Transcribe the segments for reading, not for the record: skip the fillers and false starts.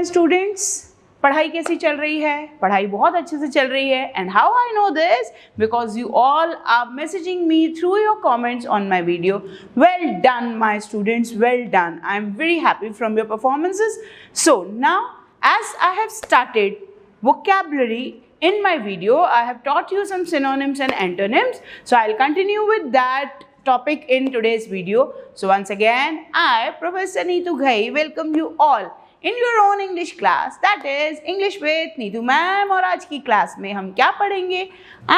My students, पढ़ाई कैसी चल रही है? पढ़ाई बहुत अच्छे से चल रही है. And how I know this? Because you all are messaging me through your comments on my video. Well done my students, well done. I am very happy from your performances. So now as I have started vocabulary in my video, I have taught you some synonyms and antonyms. So I'll continue with that topic in today's video. So once again, I, Professor Neetu Ghai, welcome you all in your own English class, that is English with Neetu ma'am. और आज की class में हम क्या पढ़ेंगे?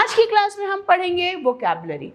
आज की class में हम पढ़ेंगे vocabulary.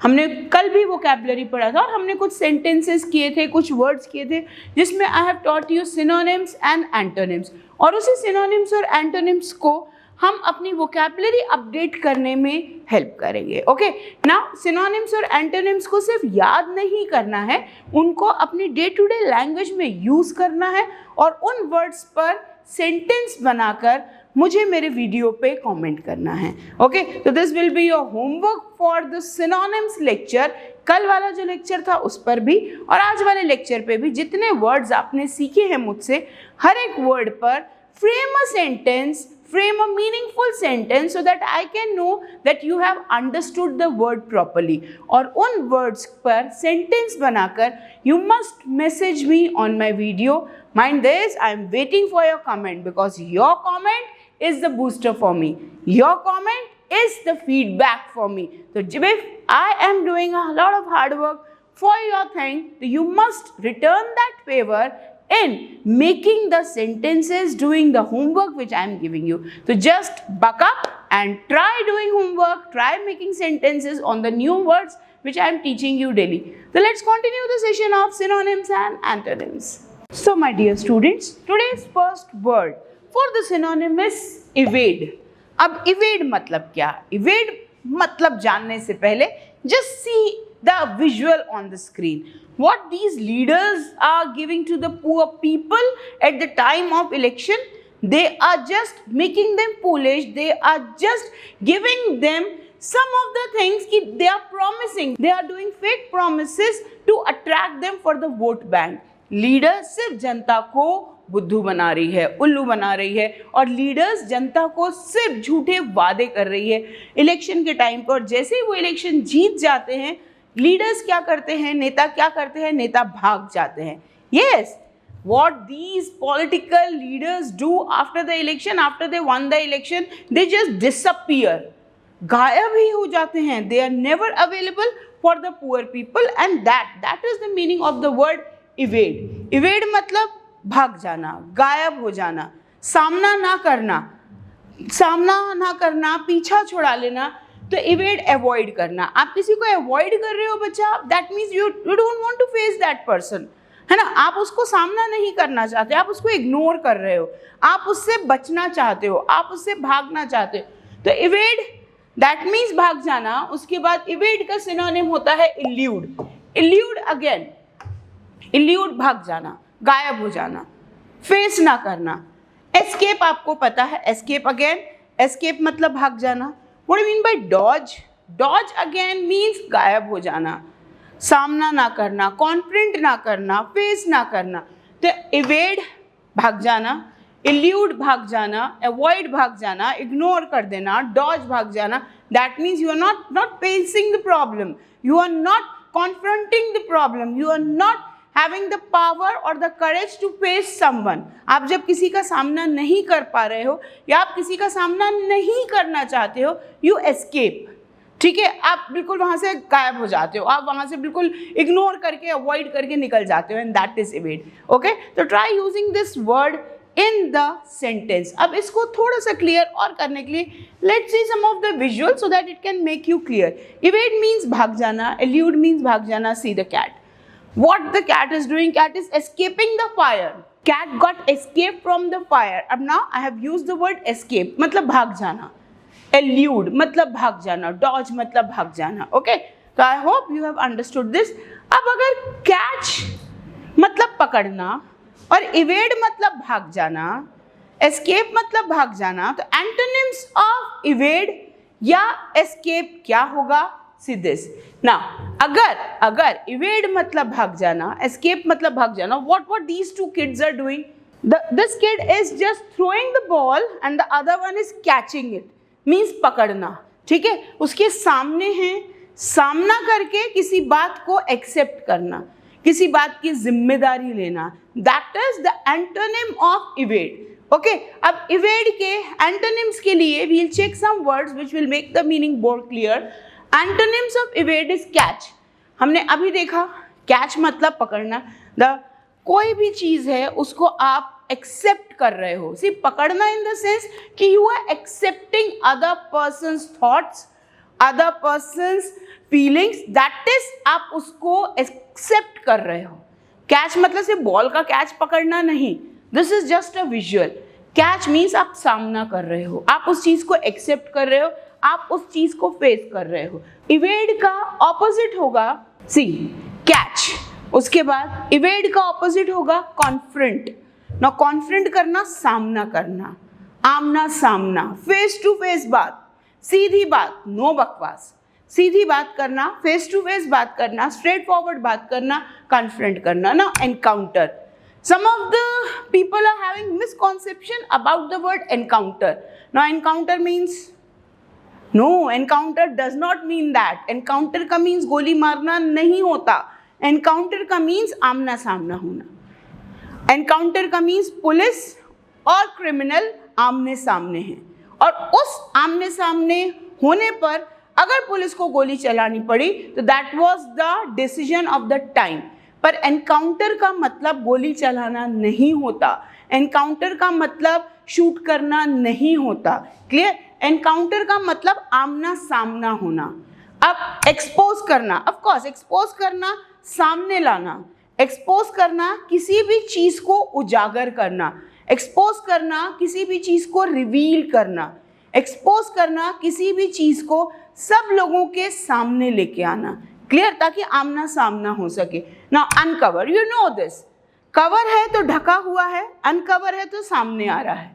हमने कल भी वोकैबुलरी पढ़ा था और हमने कुछ सेंटेंसेस किए थे, कुछ वर्ड्स किए थे जिसमें I have taught you synonyms and antonyms. और उसी सिनोनिम्स और एंटोनिम्स को हम अपनी वोकैबुलरी अपडेट करने में हेल्प करेंगे. ओके, नाउ सिनोनिम्स और एंटोनिम्स को सिर्फ याद नहीं करना है, उनको अपनी डे टू डे लैंग्वेज में यूज़ करना है और उन वर्ड्स पर सेंटेंस बनाकर मुझे मेरे वीडियो पे कमेंट करना है. ओके, तो this will be your homework for the synonyms lecture. कल वाला जो लेक्चर था उस पर भी और आज वाले लेक्चर पे भी जितने वर्ड्स आपने सीखे हैं मुझसे, हर एक वर्ड पर frame a sentence, frame a meaningful sentence so that I can know that you have understood the word properly. और उन words पर sentence बनाकर you must message me on my video. Mind this, I am waiting for your comment because your comment is the booster for me. Your comment is the feedback for me. So if I am doing a lot of hard work for your thing, you must return that favor in making the sentences, doing the homework which I am giving you. So just buck up and try doing homework, try making sentences on the new words which I am teaching you daily. So let's continue the session of synonyms and antonyms. So my dear students, today's first word for the synonym is evade. अब evade मतलब क्या? Evade मतलब जानने से पहले just see the visual on the screen. What these leaders are giving to the poor people at the time of election, they are just making them foolish. They are just giving them some of the things that they are promising. They are doing fake promises to attract them for the vote bank. Leaders सिर्फ जनता को बुद्धू बना रही है, उल्लू बना रही है और लीडर्स जनता को सिर्फ झूठे वादे कर रही है इलेक्शन के टाइम पर. जैसे ही वो इलेक्शन जीत जाते हैं, लीडर्स क्या करते हैं, नेता क्या करते हैं? नेता भाग जाते हैं. Yes, what these political leaders do after the election, after they won the election, they just disappear. गायब ही हो जाते हैं. They are never available for the poor people and that is the meaning of the word evade. Evade मतलब भाग जाना, गायब हो जाना, सामना ना करना, पीछा छुड़ा लेना. तो इवेड अवॉइड करना. आप किसी को अवॉइड कर रहे हो बच्चा, that means you don't want to face that person, है ना. आप उसको सामना नहीं करना चाहते, आप उसको इग्नोर कर रहे हो, आप उससे बचना चाहते हो, आप उससे भागना चाहते हो. तो इवेड दैट मीन्स भाग जाना. उसके बाद इवेड का सिनोनिम होता है इल्यूड. इल्यूड अगेन, इल्यूड भाग जाना, गायब हो जाना, फेस ना करना. एस्केप आपको पता है, एस्केप अगेन, एस्केप मतलब भाग जाना. What do you mean by dodge? Dodge again means गायब हो जाना, सामना ना करना, कॉन्फ्रंट ना करना, फेस ना करना. तो evade भाग जाना, elude भाग जाना, avoid भाग जाना, ignore कर देना, dodge भाग जाना. That means you are not facing the problem, you are not confronting the problem, you are not having the power or the courage to face someone. आप जब किसी का सामना नहीं कर पा रहे हो या आप किसी का सामना नहीं करना चाहते हो, you escape. ठीक है, आप बिल्कुल वहाँ से गायब हो जाते हो, आप वहाँ से बिल्कुल इग्नोर करके, अवॉइड करके निकल जाते हो, and that is evade. Okay, तो try using this word in the sentence. अब इसको थोड़ा सा क्लियर और करने के लिए let's see some of the visual so that it can make you clear. Evade means भाग जाना, एल्यूड मीन्स भाग जाना. See the cat. What the cat is doing? Cat is escaping the fire. Cat got escaped from the fire. अब now I have used the word escape मतलब भाग जाना, elude मतलब भाग जाना, dodge मतलब भाग जाना. Okay, so I hope you have understood this. अब अगर catch मतलब पकड़ना और evade मतलब भाग जाना, escape मतलब भाग जाना, तो antonyms of evade या escape क्या होगा? See this. Now, अगर evade मतलब भाग जाना, escape मतलब भाग जाना, what these two kids are doing? This kid is just throwing the ball and the other one is catching it. Means पकड़ना, ठीक है, उसके सामने है, सामना करके किसी बात को एक्सेप्ट करना, किसी बात की जिम्मेदारी लेना. That is the antonym of evade. Okay, अब evade के antonyms के लिए we'll check some words which will make the meaning more clear. Antonyms of evade is catch. हमने अभी देखा catch मतलब पकड़ना. कोई भी चीज है उसको आप एक्सेप्ट कर रहे हो. सिर्फ पकड़ना इन द सेंस कि you are accepting other person's thoughts, other person's feelings, that is आप उसको एक्सेप्ट कर रहे हो. कैच मतलब सिर्फ बॉल का कैच पकड़ना नहीं. This is just a visual. Catch means आप सामना कर रहे हो, आप उस चीज को एक्सेप्ट कर रहे हो, आप उस चीज को फेस कर रहे हो. इवेड का ऑपोजिट होगा सी कैच. उसके बाद इवेड का ऑपोजिट होगा कॉन्फ्रंट. ना कॉन्फ्रंट करना, सामना करना, आमना सामना, फेस टू फेस बात, सीधी बात, नो बकवास. सीधी बात करना, फेस टू फेस बात करना, स्ट्रेट फॉरवर्ड बात करना, कॉन्फ्रंट करना. ना encounter. Some of the people are having misconception about the word encounter. Now encounter means, no, encounter does not mean that. Encounter का means गोली मारना नहीं होता. एनकाउंटर का मीन्स आमना सामना होना. एनकाउंटर का मीन्स पुलिस और क्रिमिनल आमने सामने हैं, और उस आमने सामने होने पर अगर पुलिस को गोली चलानी पड़ी तो that was the decision of the time. पर एनकाउंटर का मतलब गोली चलाना नहीं होता. एनकाउंटर का मतलब शूट करना नहीं होता. क्लियर? एनकाउंटर का मतलब आमना सामना होना. अब एक्सपोज करना, ऑफ कोर्स एक्सपोज करना, सामने लाना. एक्सपोज करना किसी भी चीज को उजागर करना. एक्सपोज करना किसी भी चीज को रिवील करना. एक्सपोज करना किसी भी चीज को सब लोगों के सामने लेके आना. क्लियर? ताकि आमना सामना हो सके. ना uncover, you know this. Cover है तो ढका हुआ है, अनकवर है तो सामने आ रहा है.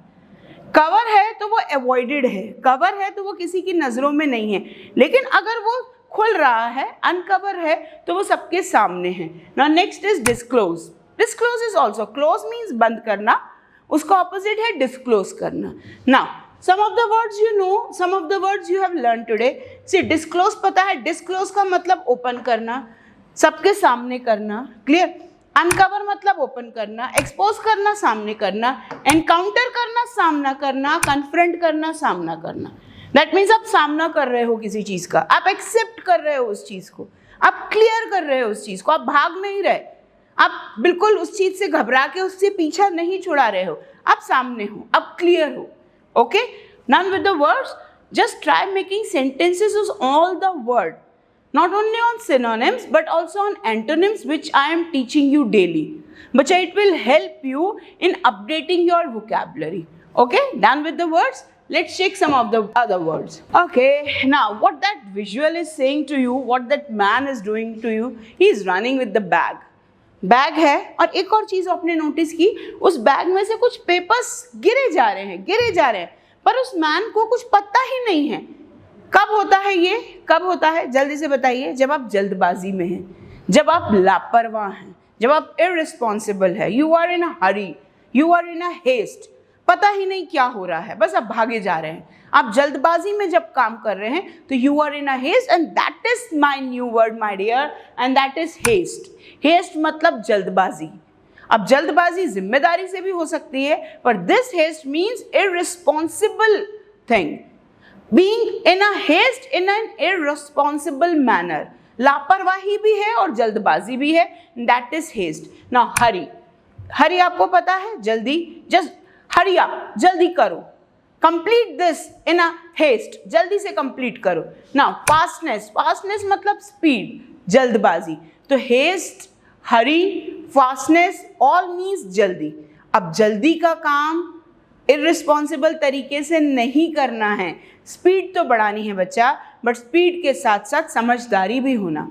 कवर है तो वो अवॉइडेड है, कवर है तो वो किसी की नजरों में नहीं है. लेकिन अगर वो खुल रहा है, अनकवर है, तो वो सबके सामने है. Now next is disclose. Disclose is also, close means बंद करना, उसका ऑपोजिट है डिस्क्लोज करना. Now some of the words you know, some of the words you have learned today. See, disclose पता है, disclose का मतलब ओपन करना, सबके सामने करना. क्लियर? अनकवर मतलब ओपन करना, एक्सपोज करना, सामने करना, एनकाउंटर करना, सामना करना, कन्फ्रंट करना, सामना करना. दैट मीन्स आप सामना कर रहे हो किसी चीज का, आप एक्सेप्ट कर रहे हो उस चीज को, आप क्लियर कर रहे हो उस चीज को, आप भाग नहीं रहे, आप बिल्कुल उस चीज से घबरा के उससे पीछा नहीं छुड़ा रहे हो, आप सामने हो, आप क्लियर हो. Okay, now with the words, just try making sentences with all the word, not only on synonyms but also on antonyms, which I am teaching you daily. But it will help you in updating your vocabulary. Okay, done with the words. Let's check some of the other words. Okay, now what that visual is saying to you, what that man is doing to you, he is running with the bag. Bag है, और एक और चीज आपने notice की, उस bag में से कुछ पेपर्स गिरे जा रहे हैं, पर उस मैन को कुछ पता ही नहीं है. कब होता है ये? कब होता है? जल्दी से बताइए. जब आप जल्दबाजी में हैं, जब आप लापरवाह हैं, जब आप इररिस्पॉन्सिबल है, you are in a hurry, you are in a haste. पता ही नहीं क्या हो रहा है, बस आप भागे जा रहे हैं. आप जल्दबाजी में जब काम कर रहे हैं तो you are in a haste, and that is my new word my dear, and that is haste. Haste मतलब जल्दबाजी. अब जल्दबाजी जिम्मेदारी से भी हो सकती है, पर this haste means irresponsible thing. Being in a haste in an irresponsible manner. लापरवाही भी है और जल्दबाजी भी है, that is haste. Now hurry. Hurry आपको पता है, जल्दी, जस्ट हरी अप, जल्दी करो. Complete this in a haste, जल्दी से कंप्लीट करो. Now fastness. फास्टनेस मतलब स्पीड, जल्दबाजी. तो haste, hurry, fastness all means जल्दी. अब जल्दी का काम इररिस्पॉन्सिबल तरीके से नहीं करना है. स्पीड तो बढ़ानी है बच्चा, बट स्पीड के साथ साथ समझदारी भी होना.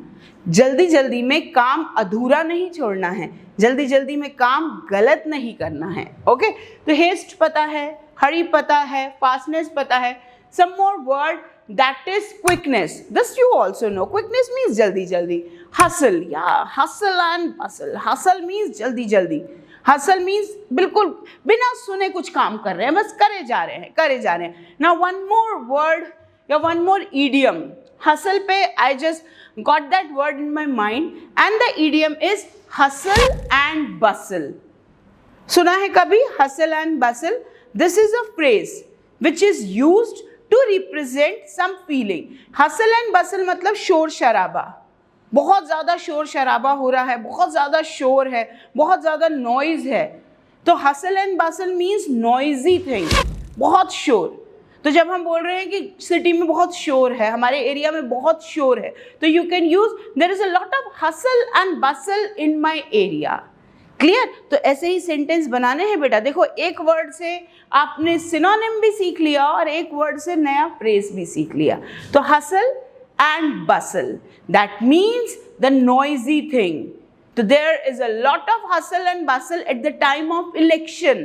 जल्दी जल्दी में काम अधूरा नहीं छोड़ना है, जल्दी जल्दी में काम गलत नहीं करना है. ओके, तो हेस्ट पता है, हरी पता है, फास्टनेस पता है. Some more word, that is quickness. This you also know. Quickness means jaldi jaldi. Hustle, yeah, hustle and bustle. Hustle means jaldi jaldi. Hustle means बिल्कुल बिना सुने कुछ काम कर रहे हैं, बस करे जा रहे हैं. नाउ वन मोर वर्ड या वन मोर इडियम. हसल पे I just got that word in my mind and the idiom is hustle and bustle. सुना है कभी hustle and bustle? This is a phrase which is used to represent some feeling. Hustle and bustle मतलब शोर शराबा, बहुत ज़्यादा शोर शराबा हो रहा है, बहुत ज़्यादा शोर है, बहुत ज़्यादा नॉइज है. तो hustle and Bansal means noisy thing, बहुत शोर. तो जब हम बोल रहे हैं कि सिटी में बहुत शोर है, हमारे एरिया में बहुत शोर है, तो you can use their is a lot of hustle and Bansal in my area. Clear? तो ऐसे ही सेंटेंस बनाने हैं बेटा. देखो एक वर्ड से आपने सिनोनिम भी सीख लिया और एक वर्ड से नया फ्रेज भी सीख लिया. तो hustle and bustle, that means the noisy thing. So there is a lot of hustle and bustle at the time of election.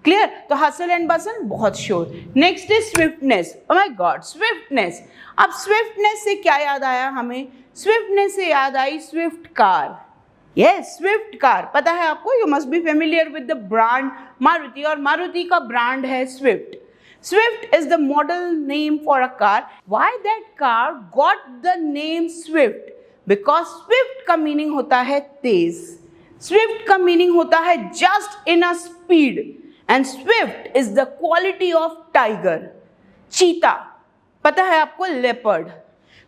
Clear? तो hustle and bustle बहुत शोर. Next is swiftness. Oh my God, swiftness. अब swiftness से क्या याद आया हमें? Swiftness से याद आई swift car. Yes, swift car. पता है आपको? You must be familiar with the brand Maruti, और Maruti का brand है Swift. Swift is the model name for a car. Why that car got the name Swift? Because Swift का meaning होता है तेज. Swift का meaning होता है just in a speed. And Swift is the quality of tiger. चीता. पता है आपको? leopard.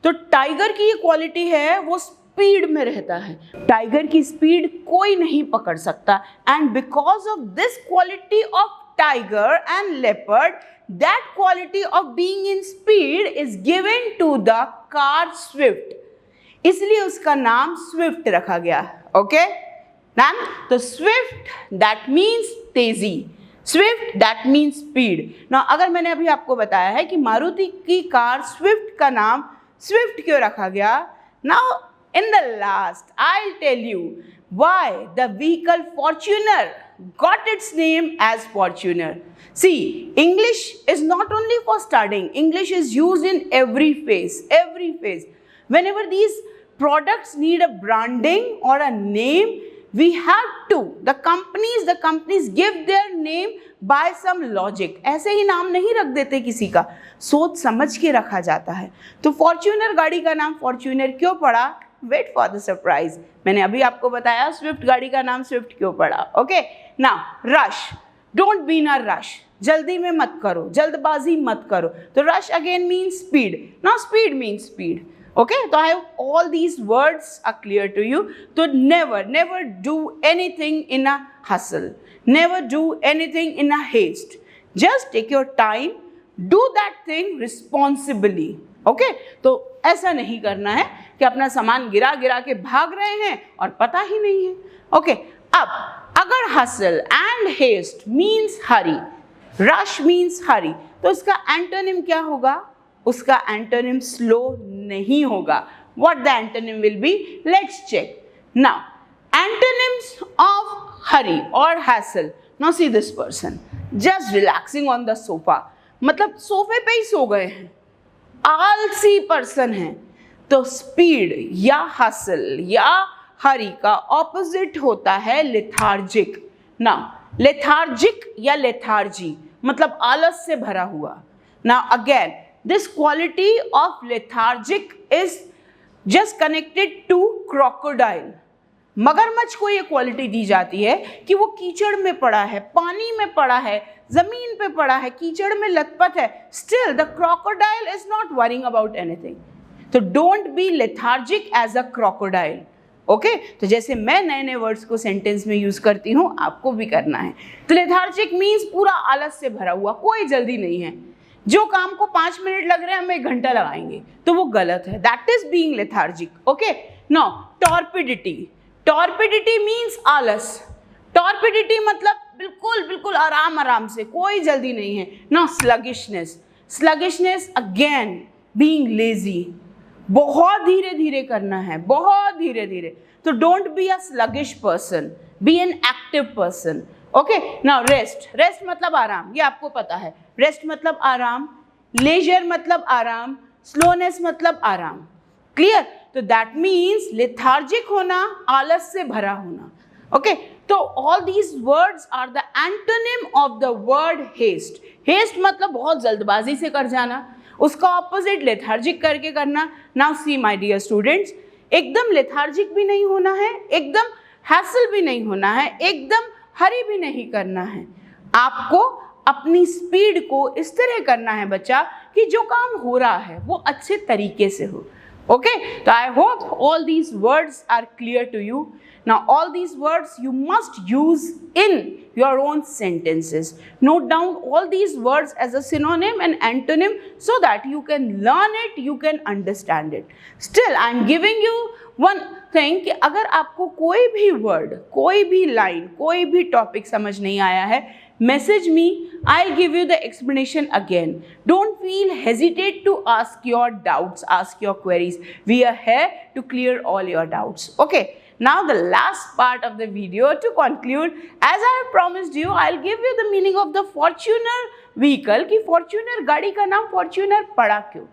तो टाइगर की ये क्वालिटी है, वो स्पीड में रहता है. टाइगर की स्पीड कोई नहीं पकड़ सकता. And because of this quality of tiger and leopard, that quality of being in speed is given to the car Swift. इसलिए उसका नाम Swift रखा गया. Okay ma'am? तो Swift that means तेजी, Swift that means speed. Now अगर मैंने अभी आपको बताया है कि मारुति की कार Swift का नाम Swift क्यों रखा गया, now in the last I'll tell you why the vehicle Fortuner got its name as Fortuner. See, English is not only for studying. English is used in every phase. Whenever these products need a branding or a name, we have to. The companies give their name by some logic. ऐसे ही नाम नहीं रख देते किसी का, सोच समझ के रखा जाता है. तो Fortuner गाड़ी का नाम Fortuner क्यों पड़ा? Wait for the surprise. मैंने अभी आपको बताया Swift गाड़ी का नाम Swift क्यों पड़ा. Okay, now rush. Don't be in a rush. जल्दी में मत करो, जल्दबाजी मत करो. तो rush again means speed. Now speed means speed. Okay, so I hope all these words are clear to you. So never do anything in a hustle. Never do anything in a haste. Just take your time. Do that thing responsibly. Okay, तो ऐसा नहीं करना है कि अपना सामान गिरा के भाग रहे हैं और पता ही नहीं है. Okay, अब अगर hustle and haste means hurry, rush means hurry, तो उसका एंटोनिम क्या होगा? उसका एंटोनिम स्लो नहीं होगा. What the antonym will be? Let's check. Now, antonyms of hurry or hassle. Now see this person just relaxing on the sofa. मतलब सोफे पे ही सो गए हैं, आलसी पर्सन है. तो स्पीड या हसल या हरी का ऑपोजिट होता है लेथार्जिक. ना लेथार्जिक या लेथार्जी मतलब आलस से भरा हुआ. ना again this quality of lethargic is just connected to crocodile. मगरमच्छ को ये क्वालिटी दी जाती है कि वो कीचड़ में पड़ा है, पानी में पड़ा है, जमीन पे पड़ा है, कीचड़ में लथपथ है. Still the crocodile is not worrying about anything. तो don't be lethargic as a crocodile. Okay, तो जैसे मैं नए नए वर्ड्स को सेंटेंस में यूज करती हूँ, आपको भी करना है. तो लेथार्जिक मीन्स पूरा आलस से भरा हुआ, कोई जल्दी नहीं है. जो काम को 5 मिनट लग रहे हैं हम 1 घंटा लगाएंगे, तो वो गलत है. That is being lethargic. Okay, now torpidity. Torpidity means आलस. टॉर्पिडिटी मतलब बिल्कुल आराम से, कोई जल्दी नहीं है. Now sluggishness. Sluggishness again being lazy. बहुत धीरे धीरे करना है, बहुत धीरे धीरे. तो don't be a sluggish person, be an active person. Okay, now rest. Rest मतलब आराम, ये आपको पता है. रेस्ट मतलब आराम, लेजर मतलब आराम, स्लोनेस मतलब आराम. क्लियर? तो दैट मीन्स लेथार्जिक होना, आलस से भरा होना. ओके, तो all these words are the antonym of the word haste. Haste मतलब बहुत जल्दबाजी से कर जाना, उसका ऑपोजिट लेथार्जिक करके करना. Now see my dear students, एकदम लेथार्जिक भी नहीं होना है, एकदम हैसल भी नहीं होना है, एकदम हरी भी नहीं करना है. आपको अपनी स्पीड को इस तरह करना है बच्चा कि जो काम हो रहा है वो अच्छे तरीके से हो. Okay, so I hope all these words are clear to you. Now all these words you must use in your own sentences. Note down all these words as a synonym and antonym so that you can learn it, you can understand it. Still I am giving you one thing कि अगर आपको कोई भी word, कोई भी line, कोई भी topic समझ नहीं आया है, message me, I'll give you the explanation again. Don't feel hesitate to ask your doubts, ask your queries. We are here to clear all your doubts. Okay, now the last part of the video to conclude, as I have promised you, I'll give you the meaning of the Fortuner vehicle कि Fortuner गाड़ी का नाम Fortuner पड़ा क्यों?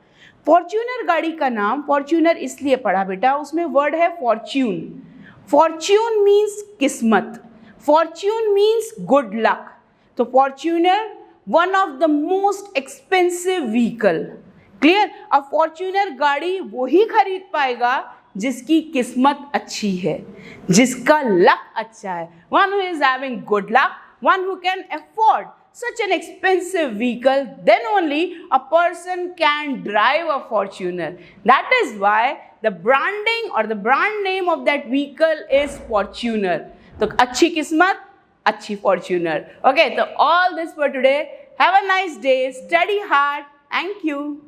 Fortuner गाड़ी का नाम Fortuner इसलिए पड़ा बेटा, उसमें वर्ड है fortune. Fortune means किस्मत. Fortune means good luck. तो Fortuner one of the most expensive vehicle. Clear? अब Fortuner गाड़ी वो ही खरीद पाएगा जिसकी किस्मत अच्छी है, जिसका लक अच्छा है. One who is having good luck, one who can afford such an expensive vehicle, then only a person can drive a Fortuner. That is why the branding or the brand name of that vehicle is Fortuner. तो अच्छी किस्मत, अच्छी Fortuner. Okay, so all this for today. Have a nice day. Study hard. Thank you.